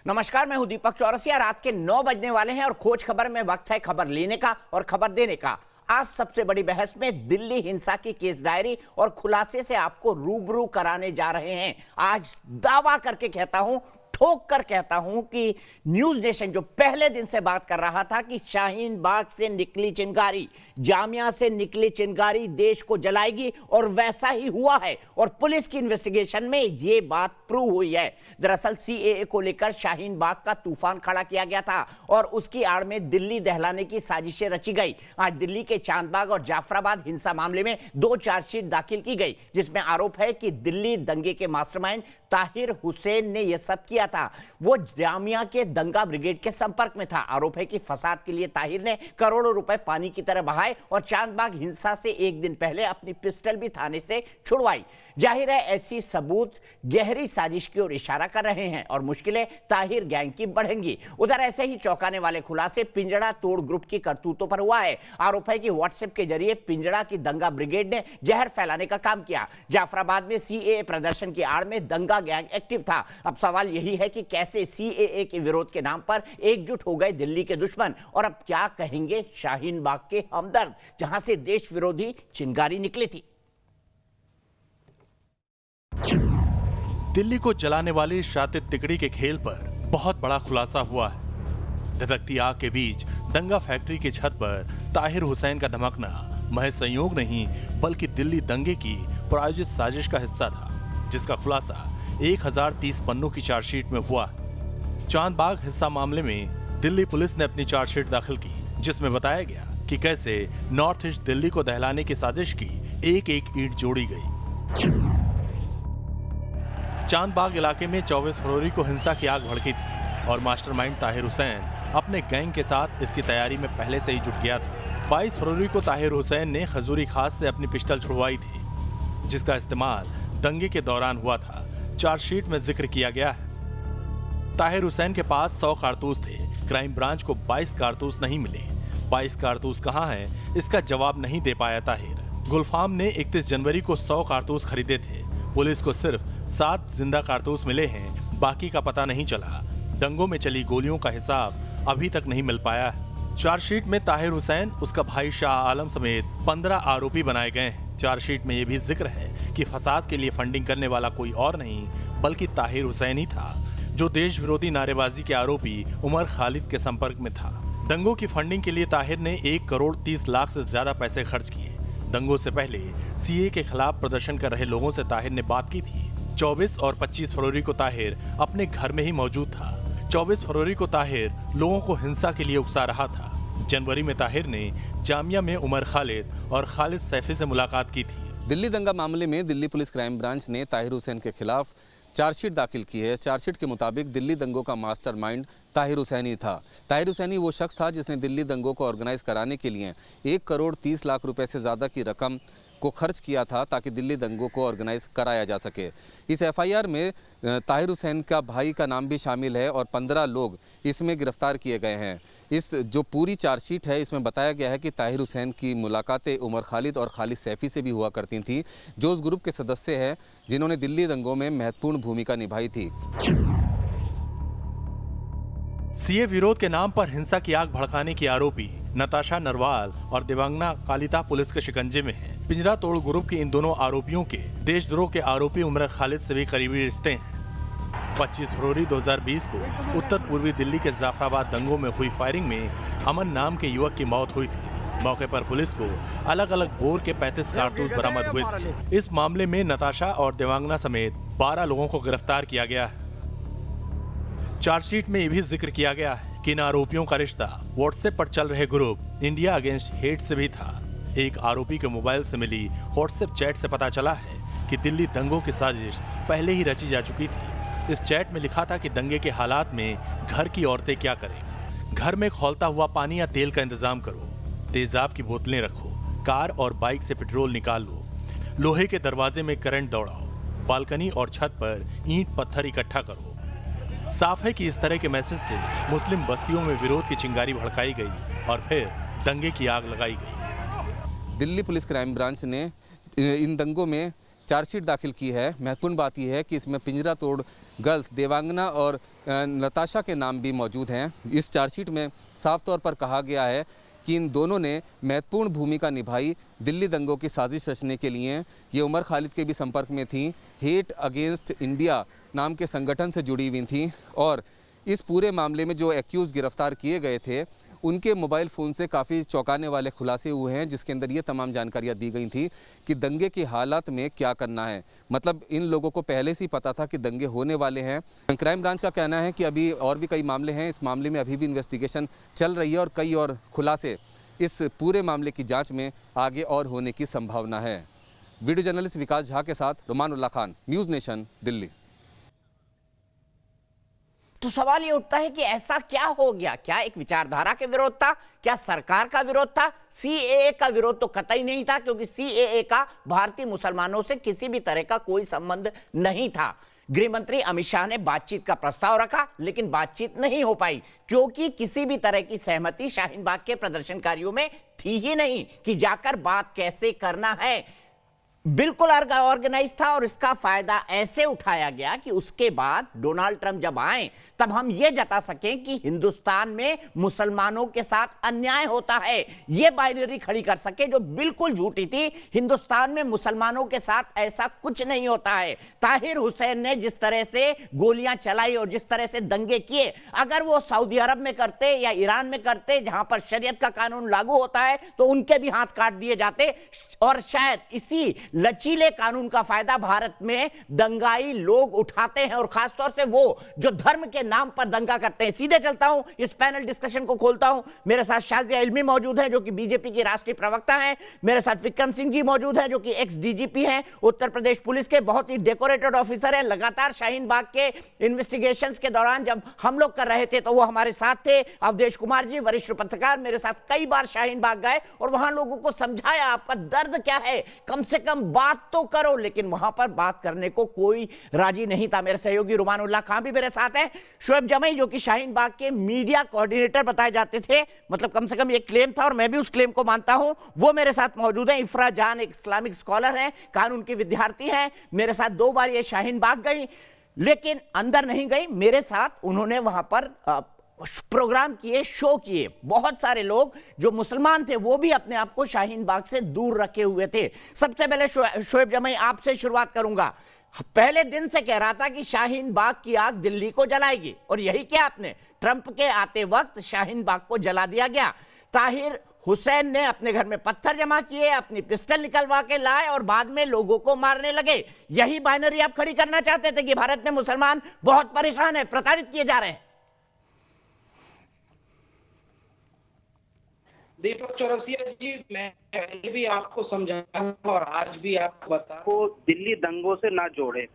नमस्कार, मैं हूं दीपक चौरसिया। रात के 9 बजने वाले हैं और खोज खबर में वक्त है खबर लेने का और खबर देने का। आज सबसे बड़ी बहस में दिल्ली हिंसा की केस डायरी और खुलासे से आपको रूबरू कराने जा रहे हैं। आज दावा करके कहता हूं, ठोक कर कहता हूं कि न्यूज नेशन जो पहले दिन से बात कर रहा था कि शाहीन बाग से निकली चिंगारी, जामिया से निकली चिंगारी देश को जलाएगी, और वैसा ही हुआ है। और पुलिस की इन्वेस्टिगेशन में यह बात प्रूव हुई है। दरअसल सीएए को लेकर शाहीन बाग का तूफान खड़ा किया गया था और उसकी आड़ में दिल्ली दहलाने की साजिशें रची गई। आज दिल्ली के चांदबाग और जाफराबाद हिंसा मामले में 2 चार्जशीट दाखिल की गई, जिसमें आरोप है कि दिल्ली दंगे के मास्टरमाइंड ताहिर हुसैन ने यह सब किया था। वो जामिया के दंगा ब्रिगेड के संपर्क में था। आरोप है कि फसाद के लिए ताहिर ने करोड़ों रुपए पानी की तरह बहाए और चांदबाग हिंसा से एक दिन पहले अपनी पिस्टल भी थाने से छुड़वाई। जाहिर है ऐसी सबूत गहरी साजिश की ओर इशारा कर रहे हैं और मुश्किलें ताहिर गैंग की बढ़ेंगी। उधर ऐसे ही चौंकाने वाले खुलासे पिंजड़ा तोड़ ग्रुप की करतूतों पर हुआ है। आरोप है कि व्हाट्सएप के जरिए पिंजड़ा की दंगा ब्रिगेड ने जहर फैलाने का काम किया। जाफराबाद में सीएए प्रदर्शन की आड़ में दंगा गैंग एक्टिव था। अब सवाल यही है कि कैसे सीएए के विरोध के नाम पर एकजुट हो गए दिल्ली के दुश्मन, और अब क्या कहेंगे शाहीन बाग के हमदर्द, जहां से देश विरोधी चिंगारी निकली थी। दिल्ली को जलाने वाली शातिद तिकड़ी के खेल पर बहुत बड़ा खुलासा हुआ है। धधकती आग के बीच दंगा फैक्ट्री की छत पर ताहिर हुसैन का धमकना महज संयोग नहीं, बल्कि दिल्ली दंगे की प्रायोजित साजिश का हिस्सा था, जिसका खुलासा 1030 पन्नों की चार्जशीट में हुआ। चांदबाग हिस्सा मामले में दिल्ली पुलिस ने अपनी चार्जशीट दाखिल की, जिसमें बताया गया कि कैसे नॉर्थ ईस्ट दिल्ली को दहलाने की साजिश की एक एक ईंट जोड़ी गई। चांदबाग इलाके में 24 फरवरी को हिंसा की आग भड़की थी और मास्टरमाइंड ताहिर हुसैन अपने गैंग के साथ इसकी तैयारी में पहले से ही जुट गया था। 22 फरवरी को ताहिर हुसैन ने खजूरी खास से अपनी पिस्टल छुड़वाई थी, जिसका इस्तेमाल दंगे के दौरान हुआ था। चार्जशीट में जिक्र किया गया है ताहिर हुसैन के पास 100 कारतूस थे। क्राइम ब्रांच को 22 कारतूस नहीं मिले। 22 कारतूस कहां हैं, इसका जवाब नहीं दे पाया ताहिर। गुलफाम ने 31 जनवरी को 100 कारतूस खरीदे थे। पुलिस को सिर्फ 7 जिंदा कारतूस मिले हैं, बाकी का पता नहीं चला। दंगों में चली गोलियों का हिसाब अभी तक नहीं मिल पाया है। चार्जशीट में ताहिर हुसैन, उसका भाई शाह आलम समेत 15 आरोपी बनाए गए हैं। चार्जशीट में यह भी जिक्र है कि फसाद के लिए फंडिंग करने वाला कोई और नहीं, बल्कि ताहिर हुसैन ही था, जो देश विरोधी नारेबाजी के आरोपी उमर खालिद के संपर्क में था। दंगों की फंडिंग के लिए ताहिर ने 1 करोड़ 30 लाख से ज्यादा पैसे खर्च किए। दंगों से पहले सीए के खिलाफ प्रदर्शन कर रहे लोगों से ताहिर ने बात की थी। 24 और 25 फरवरी को ताहिर अपने घर में ही मौजूद था। 24 फरवरी को ताहिर लोगों को हिंसा के लिए उकसा रहा था। जनवरी में ताहिर ने जामिया में उमर खालिद और खालिद सैफी से मुलाकात की थी। दिल्ली दंगा मामले में दिल्ली पुलिस क्राइम ब्रांच ने ताहिर हुसैन के खिलाफ चार्जशीट दाखिल की है। चार्जशीट के मुताबिक दिल्ली दंगों का मास्टरमाइंड ताहिर हुसैनी था। ताहिर हुसैनी वो शख्स था जिसने दिल्ली दंगों को ऑर्गेनाइज कराने के लिए 1 करोड़ 30 लाख रुपए से ज़्यादा की रकम को खर्च किया था, ताकि दिल्ली दंगों को ऑर्गेनाइज कराया जा सके। इस एफआईआर में ताहिर हुसैन का भाई का नाम भी शामिल है और 15 लोग इसमें गिरफ्तार किए गए हैं। इस जो पूरी चार्जशीट है, इसमें बताया गया है कि ताहिर हुसैन की मुलाकातें उमर खालिद और खालिद सैफी से भी हुआ करती थी, जो उस ग्रुप के सदस्य हैं जिन्होंने दिल्ली दंगों में महत्वपूर्ण भूमिका निभाई थी। सीए विरोध के नाम पर हिंसा की आग भड़काने की आरोपी नताशा नरवाल और देवांगना कालिता पुलिस के शिकंजे में हैं। पिंजरा तोड़ ग्रुप के इन दोनों आरोपियों के देशद्रोह के आरोपी उमर खालिद से भी करीबी रिश्ते हैं। 25 फरवरी 2020 को उत्तर पूर्वी दिल्ली के जाफराबाद दंगों में हुई फायरिंग में अमन नाम के युवक की मौत हुई थी। मौके पर पुलिस को अलग अलग बोर के 35 कारतूस बरामद हुए थे। इस मामले में नताशा और देवांगना समेत 12 लोगों को गिरफ्तार किया गया है। चार्जशीट में यह भी जिक्र किया गया है कि इन आरोपियों का रिश्ता व्हाट्सएप पर चल रहे ग्रुप इंडिया अगेंस्ट हेट से भी था। एक आरोपी के मोबाइल से मिली व्हाट्सएप चैट से पता चला है कि दिल्ली दंगों की साजिश पहले ही रची जा चुकी थी। इस चैट में लिखा था कि दंगे के हालात में घर की औरतें क्या करें। घर में खौलता हुआ पानी या तेल का इंतजाम करो, तेजाब की बोतलें रखो, कार और बाइक से पेट्रोल निकाल लो, लोहे के दरवाजे में करंट दौड़ाओ, बालकनी और छत पर ईंट पत्थर इकट्ठा करो। साफ है कि इस तरह के मैसेज से मुस्लिम बस्तियों में विरोध की चिंगारी भड़काई गई और फिर दंगे की आग लगाई गई। दिल्ली पुलिस क्राइम ब्रांच ने इन दंगों में चार्जशीट दाखिल की है। महत्वपूर्ण बात यह है कि इसमें पिंजरा तोड़ गर्ल्स देवांगना और नताशा के नाम भी मौजूद हैं। इस चार्जशीट में साफ तौर पर कहा गया है कि इन दोनों ने महत्वपूर्ण भूमिका निभाई दिल्ली दंगों की साजिश रचने के लिए। ये उमर खालिद के भी संपर्क में थी, हेट अगेंस्ट इंडिया नाम के संगठन से जुड़ी हुई थी और इस पूरे मामले में जो एक्यूज़ गिरफ्तार किए गए थे उनके मोबाइल फ़ोन से काफ़ी चौंकाने वाले खुलासे हुए हैं, जिसके अंदर ये तमाम जानकारियाँ दी गई थी कि दंगे की हालत में क्या करना है। मतलब इन लोगों को पहले से ही पता था कि दंगे होने वाले हैं। क्राइम ब्रांच का कहना है कि अभी और भी कई मामले हैं, इस मामले में अभी भी इन्वेस्टिगेशन चल रही है और कई और खुलासे इस पूरे मामले की जाँच में आगे और होने की संभावना है। वीडियो जर्नलिस्ट विकास झा के साथ रुमानुल्लाह खान, न्यूज़ नेशन, दिल्ली। तो सवाल ये उठता है कि ऐसा क्या हो गया? क्या एक विचारधारा के विरोध था? क्या सरकार का विरोध था? सीएए का विरोध तो कतई नहीं था, क्योंकि सीएए का भारतीय मुसलमानों से किसी भी तरह का कोई संबंध नहीं था। गृह मंत्री अमित शाह ने बातचीत का प्रस्ताव रखा, लेकिन बातचीत नहीं हो पाई, क्योंकि किसी भी तरह की सहमति शाहीन बाग के प्रदर्शनकारियों में थी ही नहीं कि जाकर बात कैसे करना है। बिल्कुल ऑर्गेनाइज था और इसका फायदा ऐसे उठाया गया कि उसके बाद डोनाल्ड ट्रंप जब आए तब हम यह जता सकें कि हिंदुस्तान में मुसलमानों के साथ अन्याय होता है। यह बाइनरी खड़ी कर सके जो बिल्कुल झूठी थी। हिंदुस्तान में मुसलमानों के साथ ऐसा कुछ नहीं होता है। ताहिर हुसैन ने जिस तरह से गोलियां चलाई और जिस तरह से दंगे किए, अगर वो सऊदी अरब में करते या ईरान में करते जहां पर शरीयत का कानून लागू होता है तो उनके भी हाथ काट दिए जाते। और शायद इसी लचीले कानून का फायदा भारत में दंगाई लोग उठाते हैं, और खासतौर से वो जो धर्म के नाम पर दंगा करते हैं। सीधे चलता हूं, इस पैनल डिस्कशन को खोलता हूं। मेरे साथ शाजिया इल्मी मौजूद है जो कि बीजेपी की राष्ट्रीय प्रवक्ता हैं। मेरे साथ विक्रम सिंह जी मौजूद हैं जो कि एक्स डीजीपी हैं, उत्तर प्रदेश पुलिस के बहुत ही डेकोरेटेड ऑफिसर हैं। लगातार शाहीन बाग के इन्वेस्टिगेशंस के दौरान जब हम लोग कर रहे थे तो वो हमारे साथ थे। अवधेश कुमार जी वरिष्ठ पत्रकार मेरे साथ कई बार शाहीन बाग गए और वहां लोगों को समझाया आपका दर्द क्या है, कम से कम बात तो करो, लेकिन वहां पर बात करने को कोई राजी नहीं था। मेरे सहयोगी रुमानुल्लाह खान भी मेरे साथ हैं। शोएब जमई जो कि शाहीन बाग के मीडिया कोऑर्डिनेटर बताए जाते थे, मतलब कम से कम एक क्लेम था और मैं भी उस क्लेम को मानता हूं, वो मेरे साथ मौजूद हैं। इफ्रा जान एक इस्लामिक स्कॉलर हैं, कानून की विद्यार्थी हैं, मेरे साथ 2 बार ये शाहीन बाग गई लेकिन अंदर नहीं गई। मेरे साथ उन्होंने वहां पर प्रोग्राम किए, शो किए। बहुत सारे लोग जो मुसलमान थे वो भी अपने आप को शाहीन बाग से दूर रखे हुए थे। सबसे पहले शोएब जमई आपसे शुरुआत करूंगा। पहले दिन से कह रहा था कि शाहीन बाग की आग दिल्ली को जलाएगी, और यही क्या आपने ट्रंप के आते वक्त शाहीन बाग को जला दिया गया। ताहिर हुसैन ने अपने घर में पत्थर जमा किए, अपनी पिस्टल निकलवा के लाए और बाद में लोगों को मारने लगे। यही बाइनरी आप खड़ी करना चाहते थे कि भारत में मुसलमान बहुत परेशान है, प्रताड़ित किए जा रहे हैं। दीपक चौरसिया जी, मैं पहले भी आपको समझाया और आज भी आपको को दिल्ली दंगों से ना जोड़े।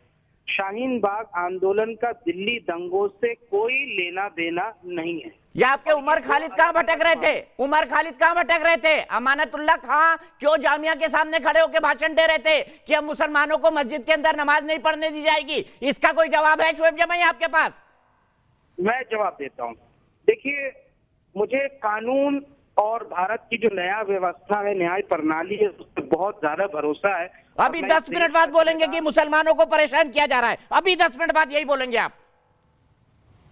शाहीन बाग आंदोलन का दिल्ली दंगों से कोई लेना देना नहीं है। या आपके उमर खालिद कहां भटक रहे थे? उमर खालिद कहां भटक रहे थे? अमानतुल्लाह खां क्यों जामिया के सामने खड़े होकर भाषण दे रहे थे कि अब मुसलमानों को मस्जिद के अंदर नमाज नहीं पढ़ने दी जाएगी? इसका कोई जवाब है शोएब जमई आपके पास? मैं जवाब देता हूँ। देखिए, मुझे कानून और भारत की जो नया व्यवस्था है, न्याय प्रणाली है, उस पर बहुत ज्यादा भरोसा है। अभी 10 मिनट बाद बोलेंगे कि मुसलमानों को परेशान किया जा रहा है। अभी 10 मिनट बाद यही बोलेंगे आप।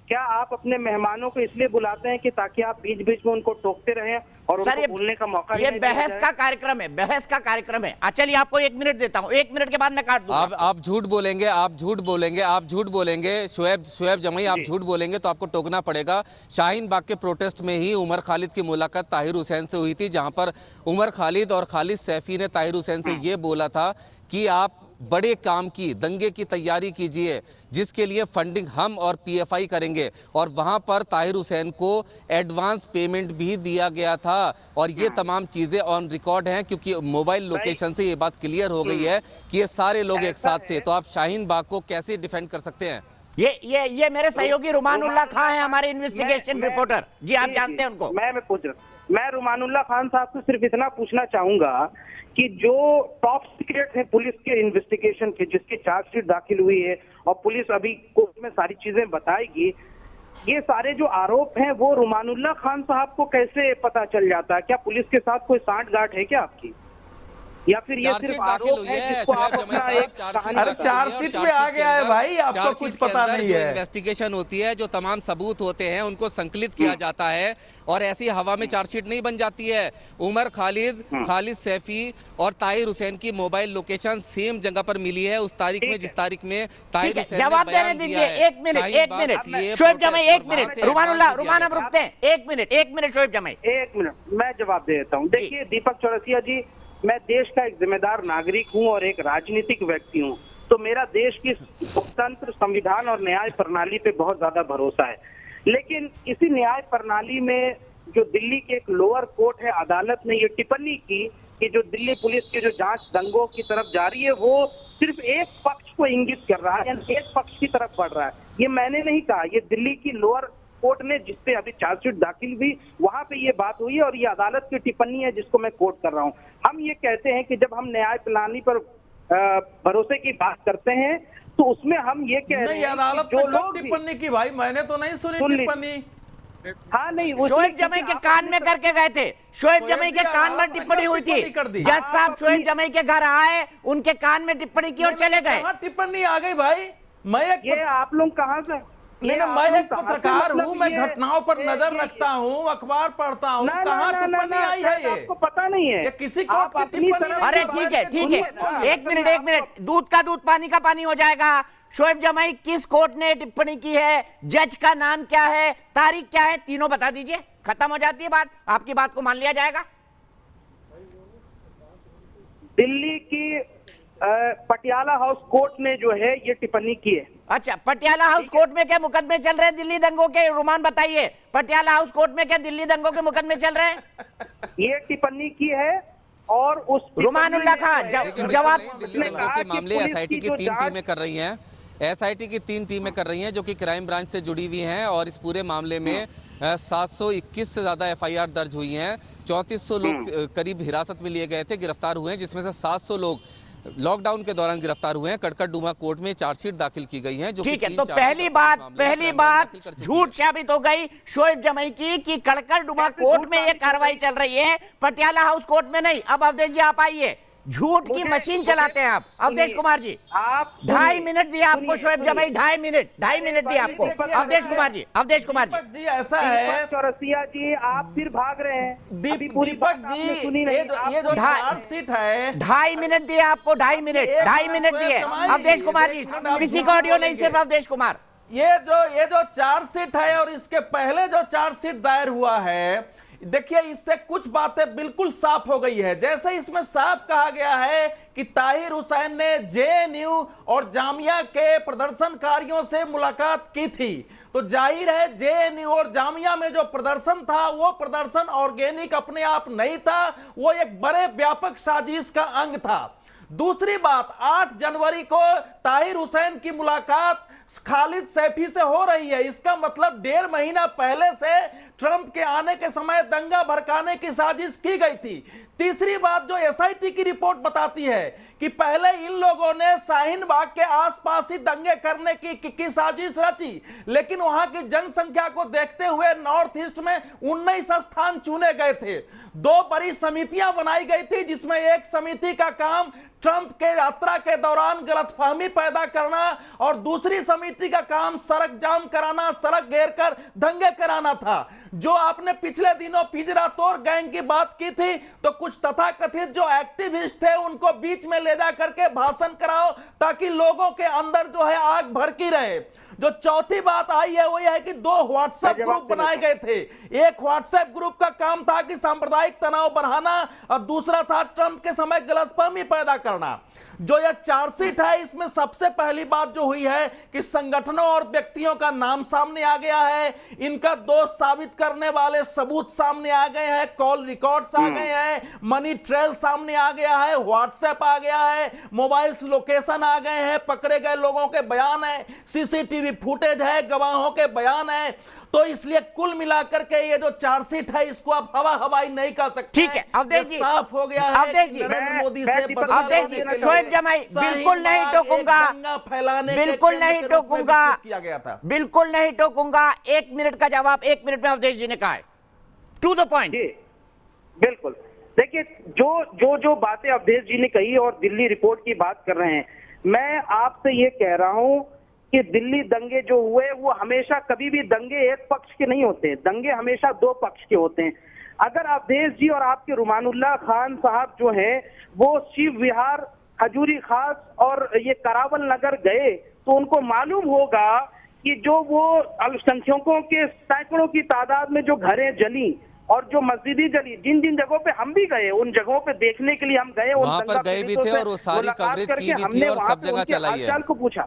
क्या आप अपने मेहमानों को इसलिए बुलाते हैं कि ताकि आप बीच बीच में उनको टोकते रहें और उनको बोलने का मौका? ये बहस का कार्यक्रम है, बहस का कार्यक्रम है। चलिए आपको 1 मिनट देता हूं, 1 मिनट के बाद मैं काट दूंगा। आप झूठ बोलेंगे, आप झूठ बोलेंगे, आप झूठ बोलेंगे। शोएब जमई, आप झूठ बोलेंगे तो आपको टोकना पड़ेगा। शाहीन बाग के प्रोटेस्ट में ही उमर खालिद की मुलाकात ताहिर हुसैन से हुई थी, जहां पर उमर खालिद और खालिद सैफी ने ताहिर हुसैन से ये बोला था कि आप बड़े काम की दंगे की तैयारी कीजिए जिसके लिए फंडिंग हम और पीएफआई करेंगे, और वहां पर ताहिर हुसैन को एडवांस पेमेंट भी दिया गया था। और ये तमाम चीज़ें ऑन रिकॉर्ड हैं, क्योंकि मोबाइल लोकेशन से ये बात क्लियर हो गई है कि ये सारे लोग एक साथ थे। तो आप शाहीन बाग को कैसे डिफेंड कर सकते हैं? ये मेरे सहयोगी रुमानुल्लाह खान है, हमारे इन्वेस्टिगेशन रिपोर्टर जी, आप जानते हैं उनको। मैं रुमानुल्लाह खान साहब से सिर्फ इतना पूछना चाहूंगा कि जो टॉप सीक्रेट है पुलिस के इन्वेस्टिगेशन के, जिसकी चार्जशीट दाखिल हुई है और पुलिस अभी कोर्ट में सारी चीजें बताएगी, ये सारे जो आरोप हैं वो रुमानुल्लाह खान साहब को कैसे पता चल जाता है? क्या पुलिस के साथ कोई सांठगांठ है क्या आपकी? या फिर ये सिर्फ आरोप है जिसको आप अपना एक कहानी अरे चार्जशीट में आ गया है भाई, आपको कुछ पता नहीं है। इन्वेस्टिगेशन होती है, जो तमाम सबूत होते हैं उनको संकलित किया जाता है और ऐसी हवा में चार्जशीट नहीं बन जाती है। उमर खालिद, खालिद सैफी और ताहिर हुसैन की मोबाइल लोकेशन सेम जगह पर मिली है उस तारीख में जिस तारीख में ताहिर हुसैन जवाब देने दीजिए। एक मिनट शोएब जमाई, एक मिनट रुमान अब रुकते हैं, एक मिनट शोएब जमाई, एक मिनट मैं जवाब दे देता हूँ। देखिए दीपक चौरसिया जी, मैं देश का एक जिम्मेदार नागरिक हूँ और एक राजनीतिक व्यक्ति हूँ, तो मेरा देश की लोकतंत्र, संविधान और न्याय प्रणाली पे बहुत ज्यादा भरोसा है। लेकिन इसी न्याय प्रणाली में जो दिल्ली के एक लोअर कोर्ट है, अदालत ने ये टिप्पणी की कि जो दिल्ली पुलिस की जो जांच दंगों की तरफ जारी है वो सिर्फ एक पक्ष को इंगित कर रहा है, यानी एक पक्ष की तरफ बढ़ रहा है। ये मैंने नहीं कहा, ये दिल्ली की लोअर कोर्ट ने जिसपे अभी चार्जशीट दाखिल हुई वहां पे ये बात हुई है और ये अदालत की टिप्पणी है जिसको मैं कोट कर रहा हूं। हम ये कहते हैं कि जब हम न्याय प्रणाली पर भरोसे की बात करते हैं तो उसमें हम ये कह रहे हैं अदालत कि ने जो कब लोग टिप्पणी की भाई, मैंने तो नहीं सुनी टिप्पणी। हाँ नहीं, शोएब जमाई के कान में करके गए थे, शोएब जमाई के कान में टिप्पणी हुई थी, जज साहब शोएब जमाई के घर आए, उनके कान में टिप्पणी की और चले गए। टिप्पणी आ गई भाई, मैं ये आप लोग कहाँ से? नहीं, मैं एक पत्रकार हूँ, मैं घटनाओं पर नजर रखता हूँ, अखबार पढ़ता हूँ, कहाँ टिप्पणी आई है ये? आपको पता नहीं है, ये किसी कोर्ट की टिप्पणी नहीं। अरे ठीक है, एक मिनट, दूध का दूध पानी का पानी हो जाएगा। शोएब जमाई किस कोर्ट ने टिप्पणी की है, जज का नाम क्या है, तारीख क्या है, तीनों बता दीजिए, खत्म हो जाती है बात, आपकी बात को मान लिया जाएगा। दिल्ली की पटियाला हाउस कोर्ट ने जो है ये टिप्पणी की है। अच्छा, पटियाला हाउस कोर्ट में क्या मुकदमे चल रहे हैं दिल्ली दंगों के? रुमान बताइए, पटियाला हाउस कोर्ट में क्या दिल्ली दंगों के मुकदमे चल रहे हैं? ये टिप्पणी की है और उस रुमानुल्लाह खान जवाब। दिल्ली दंगों के मामले एसआईटी की 3 टीमें कर रही हैं, एसआईटी की 3 टीमें कर रही हैं जो कि क्राइम ब्रांच से जुड़ी हुई हैं और इस पूरे मामले में 721 से ज्यादा एफआईआर दर्ज हुई हैं। 3400 लोग करीब हिरासत में लिए गए थे, गिरफ्तार हुए हैं, जिसमें से 700 लोग लॉकडाउन के दौरान गिरफ्तार हुए हैं। कड़कड़डुमा कोर्ट में चार्जशीट दाखिल की गई है। जो ठीक है, तो पहली बात झूठ साबित हो गई शोएब जमाई की कि कड़कड़डुमा कोर्ट में ये कार्रवाई चल रही है, पटियाला हाउस कोर्ट में नहीं। अब अवधेश जी आप आइए, झूठ की मशीन चलाते हैं आप। अवधेश कुमार जी, आप 2.5 मिनट दिए आपको शोएब जमाई, 2.5 मिनट दिए आपको। अवधेश कुमार जी ऐसा है, चौरसिया जी आप फिर भाग रहे हैं। दीपक जी ये जो चार्जशीट है, 2.5 मिनट दिए आपको, 2.5 मिनट दिए। अवधेश कुमार जी, किसी का ऑडियो नहीं, सिर्फ अवधेश कुमार। ये जो चार्जशीट है और इसके पहले जो चार्जशीट दायर हुआ है, देखिए इससे कुछ बातें बिल्कुल साफ हो गई है। जैसे इसमें साफ कहा गया है कि ताहिर हुसैन ने जेएनयू और जामिया के प्रदर्शनकारियों से मुलाकात की थी, तो जाहिर है जेएनयू और जामिया में जो प्रदर्शन था वो प्रदर्शन ऑर्गेनिक अपने आप नहीं था, वो एक बड़े व्यापक साजिश का अंग था। दूसरी बात, 8 जनवरी को ताहिर हुसैन की मुलाकात खालिद सैफी से हो रही है, इसका मतलब 1.5 महीना पहले से ट्रंप के आने के समय दंगा भड़काने की साजिश की गई थी। तीसरी बात जो एसआईटी की रिपोर्ट बताती है कि पहले इन लोगों ने शाहीन बाग के आसपास ही दंगे करने की साजिश रची, लेकिन वहां की जनसंख्या को देखते हुए नॉर्थ ईस्ट में 19 स्थान चुने गए थे। 2 बड़ी समितियां बनाई गई थी, जिसमें एक समिति का काम ट्रंप के यात्रा के दौरान गलतफहमी पैदा करना और दूसरी समिति का काम सड़क जाम कराना, सड़क घेर कर दंगे कराना था। जो आपने पिछले दिनों पिंजरा तोड़ गैंग की बात की थी, तो कुछ तथाकथित जो एक्टिविस्ट थे उनको बीच में ले जा करके भाषण कराओ ताकि लोगों के अंदर जो है आग भड़की रहे। जो चौथी बात आई है वो यह है कि 2 व्हाट्सएप ग्रुप बनाए गए थे। एक व्हाट्सएप ग्रुप का काम था कि सांप्रदायिक तनाव बढ़ाना और दूसरा था ट्रंप के समय गलतफहमी पैदा करना। जो यह चार्जशीट है इसमें सबसे पहली बात जो हुई है कि संगठनों और व्यक्तियों का नाम सामने आ गया है, इनका दोष साबित करने वाले सबूत सामने आ गए हैं, कॉल रिकॉर्ड्स आ गए हैं, मनी ट्रेल सामने आ गया है, व्हाट्सएप आ गया है, मोबाइल लोकेशन आ गए हैं, पकड़े गए लोगों के बयान है, सीसीटीवी फुटेज है, गवाहों के बयान है। तो इसलिए कुल मिलाकर के ये जो चार्जशीट है इसको आप हवाई नहीं कर सकते। ठीक है अवधेश जी, साफ हो गया है अवधेश जी, नरेंद्र मोदी से अवधेश जी, शोएब जमाई बिल्कुल नहीं टोकूंगा, बिल्कुल नहीं टोकूंगा, किया गया था, बिल्कुल नहीं टोकूंगा। 1 मिनट का जवाब 1 मिनट में अवधेश जी ने कहा है, टू द पॉइंट। बिल्कुल देखिए, जो बातें अवधेश जी ने कही और दिल्ली रिपोर्ट की बात कर रहे हैं, मैं आपसे ये कह रहा हूं कि दिल्ली दंगे जो हुए वो हमेशा कभी भी दंगे एक पक्ष के नहीं होते, दंगे हमेशा दो पक्ष के होते हैं। अगर अवधेश जी और आपके रुमानुल्लाह खान साहब जो हैं वो शिव विहार, खजूरी खास और ये करावल नगर गए तो उनको मालूम होगा कि जो वो अल्पसंख्यकों के सैकड़ों की तादाद में जो घरें जली और जो मस्जिदें जली, जिन जिन जगहों पे हम भी गए, उन जगहों पे देखने के लिए हम गए, वहां पर गए भी थे और वो सारी कवरेज की भी थी और सब जगह चलाई है। को पूछा,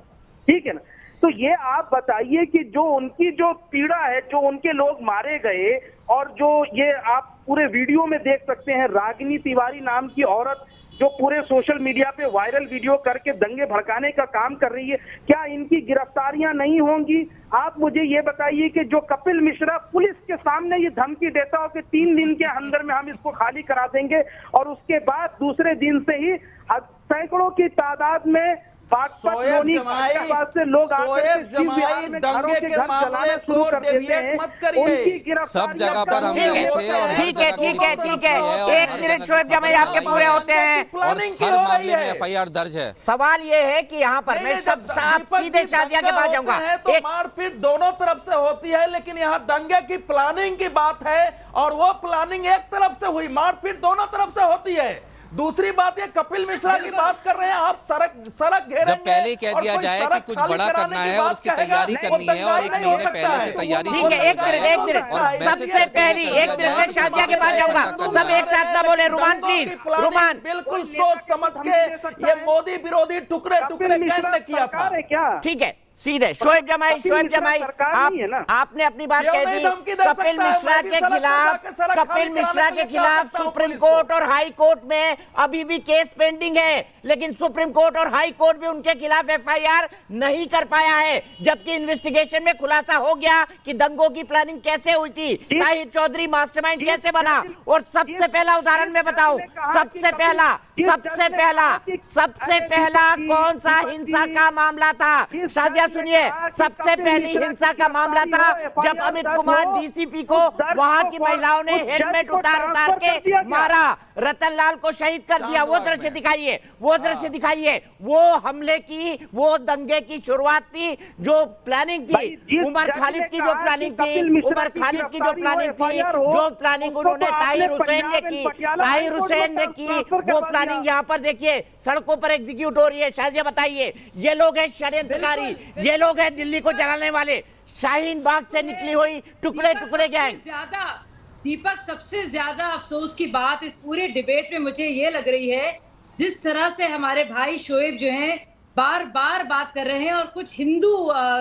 ठीक है ना। तो ये आप बताइए कि जो उनकी जो पीड़ा है, जो उनके लोग मारे गए और जो ये आप पूरे वीडियो में देख सकते हैं, रागिनी तिवारी नाम की औरत जो पूरे सोशल मीडिया पे वायरल वीडियो करके दंगे भड़काने का काम कर रही है, क्या इनकी गिरफ्तारियां नहीं होंगी? आप मुझे ये बताइए कि जो कपिल मिश्रा पुलिस के सामने ये धमकी देता हो कि 3 दिन के अंदर में हम इसको खाली करा देंगे और उसके बाद दूसरे दिन से ही सैकड़ों की तादाद में से लोग दंगे के मामले को डेविएट मत करिए। सब जगह पर हम गए थे और ठीक है 1 मिनट शोएब जमाई आपके पूरे होते हैं और हर मामले में एफआईआर दर्ज है। सवाल ये है कि यहाँ पर मैं सब सीधे शाजिया के पास जाऊंगा। तो मारपीट दोनों तरफ से होती है, लेकिन यहाँ दंगे की प्लानिंग की बात है और वो प्लानिंग एक तरफ से हुई, मारपीट दोनों तरफ से होती है। दूसरी बात, ये कपिल मिश्रा की बात कर रहे हैं आप, सड़क घेरेंगे। जब पहले ही कह दिया जाए कि कुछ बड़ा करना है और उसकी तैयारी करनी है और 1 महीने पहले से तैयारी। ठीक है, एक मिनट सबसे पहली 1 मिनट में शाजिया के पास जाऊंगा। सब एक साथ ना बोले। रुमान प्लीज, रुमान। बिल्कुल सोच समझ के ये मोदी विरोधी टुकड़े ने किया था। ठीक है, सीधे शोएब जमाई आपने अपनी बात कह दी। कपिल मिश्रा के खिलाफ सुप्रीम कोर्ट और हाई कोर्ट में अभी भी केस पेंडिंग है, लेकिन सुप्रीम कोर्ट और हाई कोर्ट भी उनके खिलाफ एफआईआर नहीं कर पाया है, जबकि इन्वेस्टिगेशन में खुलासा हो गया कि दंगों की प्लानिंग कैसे हुई थी, ताहिर चौधरी मास्टरमाइंड कैसे बना। और सबसे पहला उदाहरण मैं बताऊं, सबसे पहला कौन सा हिंसा का मामला था? शाजिया सुनिए, सबसे पहली हिंसा का मामला था जब अमित कुमार डीसीपी को वहां की महिलाओं ने हेलमेट उतार के मारा, रतनलाल को शहीद कर दिया। वो दृश्य दिखाइए, वो हमले की, वो दंगे की शुरुआत थी, जो प्लानिंग थी उमर खालिद की, जो प्लानिंग उन्होंने ताहिर हुसैन ने की, वो प्लानिंग यहाँ पर देखिए सड़कों पर एग्जीक्यूट हो रही है। शाजिया बताइए, ये लोग हैं षड्यंत्रकारी, ये लोग हैं दिल्ली को जलाने वाले, शाहीन बाग से निकली हुई टुकड़े गैंग। दीपक, सबसे ज्यादा अफसोस की बात इस पूरे डिबेट में मुझे ये लग रही है, जिस तरह से हमारे भाई शोएब जो हैं बार बार बात कर रहे हैं और कुछ हिंदू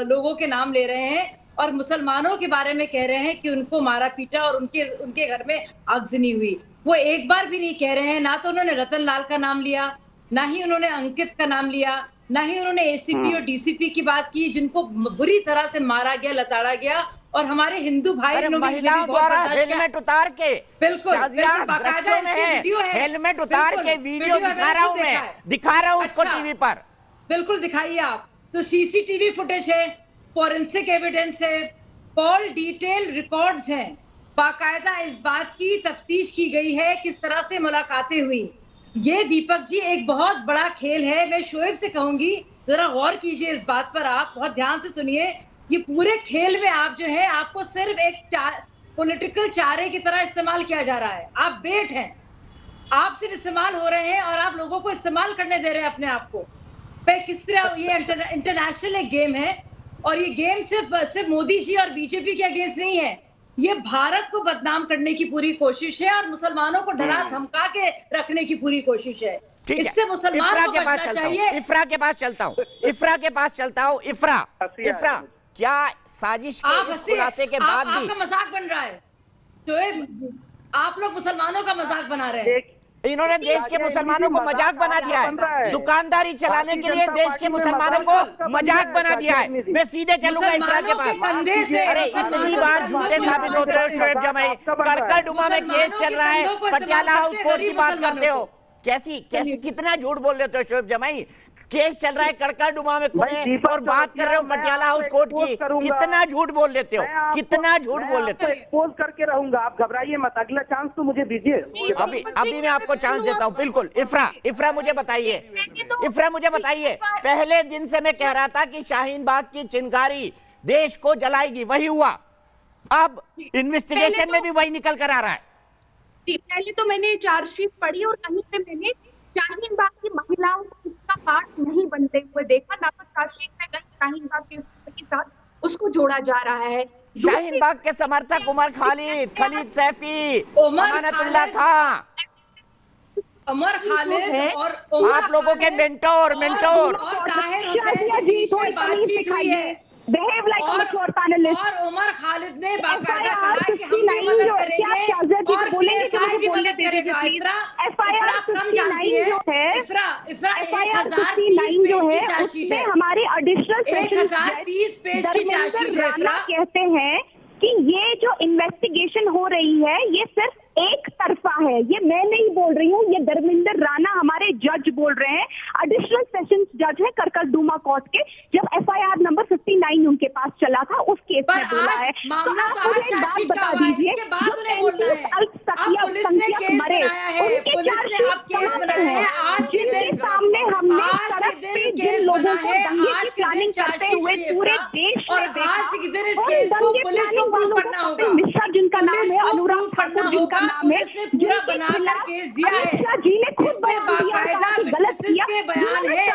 लोगों के नाम ले रहे हैं और मुसलमानों के बारे में कह रहे हैं कि उनको मारा पीटा और उनके घर में आगजनी हुई। वो एक बार भी नहीं कह रहे हैं, ना तो उन्होंने रतनलाल का नाम लिया, ना ही उन्होंने अंकित का नाम लिया, ना ही उन्होंने एसीपी और डीसीपी की बात की जिनको बुरी तरह से मारा गया, लताड़ा गया। और हमारे हिंदू भाई महिलाओं द्वारा हेलमेट उतार के, बिल्कुल हेलमेट उतार के वीडियो दिखा रहा हूँ उसको टीवी पर। बिल्कुल दिखाइए आप। तो सीसीटीवी फुटेज है, फॉरेंसिक एविडेंस है, कॉल डिटेल रिकॉर्ड्स हैं, बाकायदा इस बात की तफ्तीश की गई है किस तरह से मुलाकातें हुई। ये दीपक जी एक बहुत बड़ा खेल है। मैं शोएब से कहूंगी जरा गौर कीजिए इस बात पर, आप बहुत ध्यान से सुनिए। ये पूरे खेल में आप जो है, आपको सिर्फ एक पॉलिटिकल चारे की तरह इस्तेमाल किया जा रहा है। आप बेट हैं, आप सिर्फ इस्तेमाल हो रहे हैं और आप लोगों को इस्तेमाल करने दे रहे हैं अपने आप को। किस तरह ये इंटरनेशनल एक गेम है और ये गेम सिर्फ मोदी जी और बीजेपी के अगेंस्ट नहीं है, ये भारत को बदनाम करने की पूरी कोशिश है और मुसलमानों को डरा धमका के रखने की पूरी कोशिश है। इससे मुसलमान को बचना चाहिए। इफ्रा के पास चलता हूँ। इफ्रा, क्या साजिश के खुलासे के बाद भी आपका मजाक बन रहा है? शोएब, आप लोग मुसलमानों का मजाक बना रहे हैं। इन्होंने देश के मुसलमानों को मजाक बना दिया है, दुकानदारी चलाने के लिए देश के मुसलमानों को मजाक बना दिया है। मैं सीधे चलूंगा इफ्रा के पास। अरे इतनी बार झूठे साबित होते हो शोएब जमाई, कड़कड़डुमा में केस चल रहा है, पटियाला हाउस कोर्ट की बात करते हो, कैसी कितना झूठ बोल लेते हो शोएब जमाई। केस चल रहा है कड़कड़डुमा में भाई, खुले दीपक और बात कर रहे हो मैं पटियाला आपको हाउस कोर्ट expose की। करूंगा। कितना झूठ बोल लेते हो, कितना झूठ बोल लेते हो। एक्सपोज करके रहूंगा, आप घबराइए मत, अगला चांस तो मुझे दीजिए। अभी मैं आपको चांस देता हूं, बिल्कुल। इफ्रा मुझे बताइए, इफ्रा मुझे बताइए, पहले दिन से मैं कह रहा था कि शाहीन बाग की चिंगारी देश को जलाएगी, वही हुआ। अब इन्वेस्टिगेशन में भी वही निकल कर आ रहा है। पहले तो मैंने चार्जशीट पढ़ी और कहीं पे मैंने शाहीन बाग की महिलाओं को इसका पार्ट नहीं बनते हुए देखा, ना तो चार्जशीट में कहीं शाहीन बाग के साथ उसको जोड़ा जा रहा है। शाहीन बाग के समर्थक उमर खालिद, खलीद सैफी, उमर अमानतुल्लाह खां, उमर खालिद और आप लोगों के मेंटोर और ताहिर हुसैन के बीच में बातचीत हुई है और उमर खालिद ने बाकायदा कहा कि हम भी मदद करेंगे और पीएफआई भी मदद करेगा। इफ्रा कम जानती है, इफ्रा 1030 पेज की चार्जशीट है, हमारे एडिशनल 1030 पेज की चार्जशीट है। इफ्रा कहते हैं कि ये जो इन्वेस्टिगेशन हो रही है ये सिर्फ एक तरफा है। ये मैं नहीं बोल रही हूँ, ये धर्मेंद्र राणा हमारे जज बोल रहे हैं, एडिशनल सेशंस जज है करकलडुमा कोर्ट के। जब एफआईआर नंबर 59 उनके पास चला था उस केस में बोला है। मामला तो आज चार्जशीट का हुआ है, इसके बाद उन्हें बोलना है। अब पुलिस ने केस बनाया है, पुलिस ने अब केस बनाया है। आज के दिन सामने हमने आज के दिन केस बना है, आज के दिन चार्जशीट हुई पूरे है देश और आज के दिन इस केस को पुलिस को प्रूव करना होगा। मिश्रा जिनका नाम पुलिस है, को अनुराग प्रूव करना ठाकुर जिनका होगा। नाम है, पुलिस ने पूरा बनाकर केस दिया है, इसमें बाकायदा विटनेसेस के बयान है।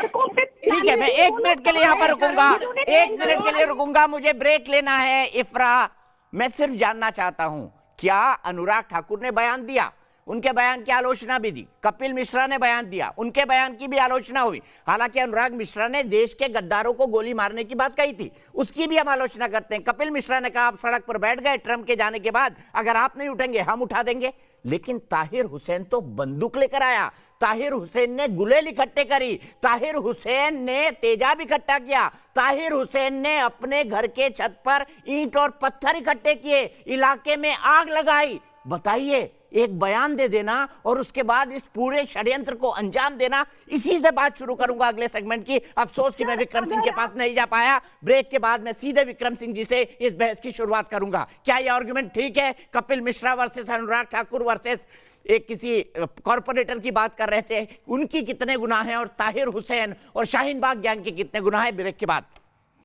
ठीक है, मैं 1 मिनट के लिए यहाँ पर रुकूंगा, 1 मिनट के लिए रुकूंगा, मुझे ब्रेक लेना है। इफ्रा, मैं सिर्फ जानना चाहता हूं, क्या अनुराग ठाकुर ने बयान दिया? उनके बयान की आलोचना भी दी। कपिल मिश्रा ने बयान दिया, उनके बयान की भी आलोचना हुई। हालांकि अनुराग मिश्रा ने देश के गद्दारों को गोली मारने की बात कही थी, उसकी भी हम आलोचना करते हैं। कपिल मिश्रा ने कहा आप सड़क पर बैठ गए ट्रंप के जाने के बाद, अगर आप नहीं उठेंगे हम उठा देंगे। लेकिन ताहिर हुसैन तो बंदूक लेकर आया, ताहिर हुसैन ने गुलेल इकट्ठे करी, ताहिर हुसैन ने तेजाब इकट्ठा किया, ताहिर हुसैन ने अपने घर के छत पर ईंट और पत्थर इकट्ठे किए, इलाके में आग लगाई। बताइए, एक बयान दे देना और उसके बाद इस पूरे षड्यंत्र को अंजाम देना। इसी से बात शुरू करूंगा अगले सेगमेंट की। अफसोस कि मैं विक्रम सिंह के पास नहीं जा पाया। ब्रेक के बाद मैं सीधे विक्रम सिंह जी से इस बहस की शुरुआत करूंगा। क्या यह आर्गुमेंट ठीक है? कपिल मिश्रा वर्सेस अनुराग ठाकुर वर्सेस एक किसी कॉर्पोरेटर की बात कर रहे थे, उनकी कितने गुनाह हैं और ताहिर हुसैन और शाहीन बाग गैंग के कितने गुनाह हैं? ब्रेक के बाद।